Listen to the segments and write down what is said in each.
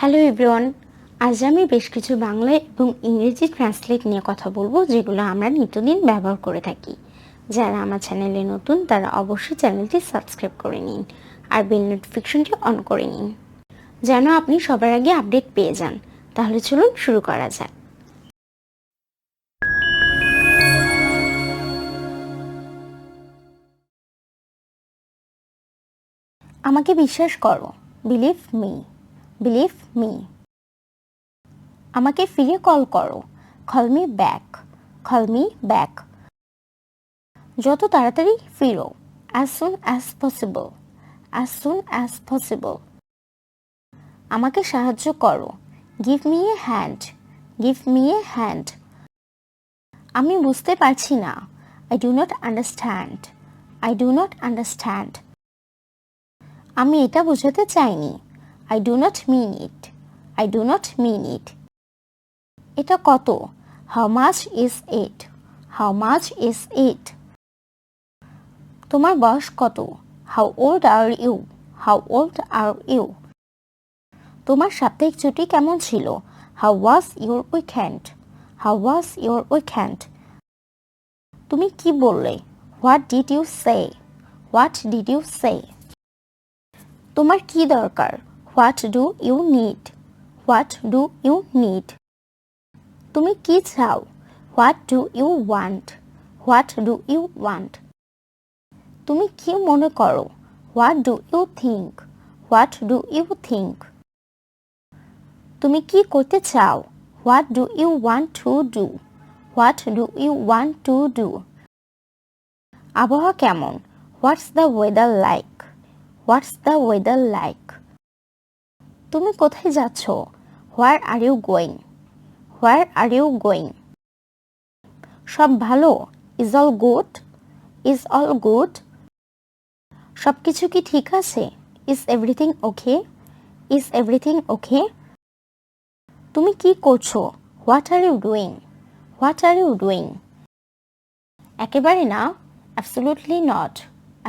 Hello everyone, আজ আমি বেশ কিছু বাংলা এবং ইংরেজি ট্রান্সলেট নিয়ে কথা বলবো যেগুলো আমরা নিত্যদিন ব্যবহার করে থাকি। যারা আমার চ্যানেলে নতুন তারা অবশ্যই চ্যানেলটি সাবস্ক্রাইব করে নিন আর বেল নোটিফিকেশনটি অন করে নিন যেন আপনি সবার আগে আপডেট পেয়ে যান। তাহলে চলুন শুরু করা যাক। আমাকে বিশ্বাস করো, বিলিভ মি, বিলিভ মি। আমাকে ফিরে কল করো, call me back, call me back. যত তাড়াতাড়ি ফিরো, as soon as possible, as soon as possible. আমাকে সাহায্য করো, give me a hand, give me a hand. আমি বুঝতে পারছি না, I do not understand, I do not understand. আমি এটা বোঝাতে চাইনি, I do not mean it, I do not mean it. এটা কত, how much is it, how much is it. তোমার বয়স কত, how old are you, how old are you. তোমার সাপ্তাহিক ছুটি কেমন ছিল, how was your weekend, how was your weekend. তুমি কি বললে, what did you say, what did you say. তোমার কি দরকার, what do you need, what do you need. তুমি কি চাও, what do you want, what do you want. তুমি কি মনে করো, what do you think, what do you think. তুমি কি করতে চাও, what do you want to do, what do you want to do. আবহাওয়া কেমন, what's the weather like, what's the weather like. তুমি কোথায় যাচ্ছ, where are you going, where are you going. সব ভালো, is all good, is all good. সবকিছু কি ঠিক আছে, is everything okay, is everything okay. তুমি কি করছো, what are you doing, what are you doing. একেবারে না, absolutely not,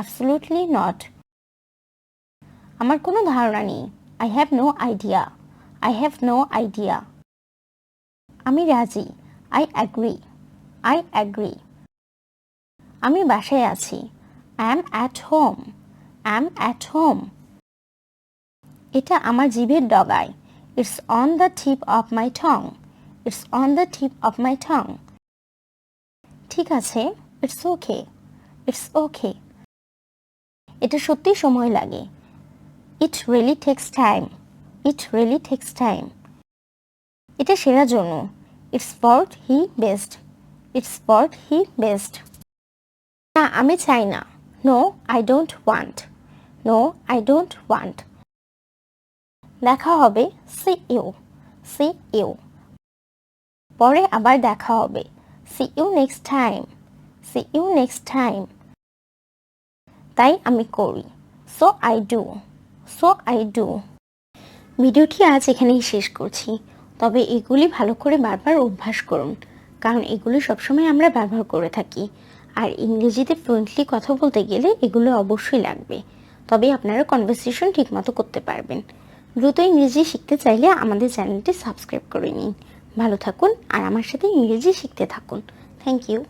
absolutely not. আমার কোনো ধারণা নেই, I have no idea, I have no idea. আমি রাজি, I agree, I agree. আমি বাসায় আছি, I am at home, I am at home. এটা আমার জিভের ডগায়, it's on the tip of my tongue, it's on the tip of my tongue. ঠিক আছে, it's okay, it's okay. এটা সত্যি সময় লাগে, it really takes time, it really takes time. এটা সেরার জন্য, it's for he best, it's for he best. না আমি চাই না, no I don't want, no I don't want. দেখা হবে, see you, see you. পরে আবার দেখা হবে, see you next time, see you next time. তাই আমি করি, so I do, so I do. ভিডিওটি আজ এখানেই শেষ করছি, তবে এগুলি ভালো করে বারবার অভ্যাস করুন, কারণ এগুলি সবসময় আমরা ব্যবহার করে থাকি আর ইংরেজিতে ফ্লুয়েন্টলি কথা বলতে গেলে এগুলো অবশ্যই লাগবে, তবে আপনারা কনভারসেশন ঠিকমতো করতে পারবেন। দ্রুত ইংরেজি শিখতে চাইলে আমাদের চ্যানেলটি সাবস্ক্রাইব করে নিন। ভালো থাকুন আর আমার সাথে ইংরেজি শিখতে থাকুন। Thank you.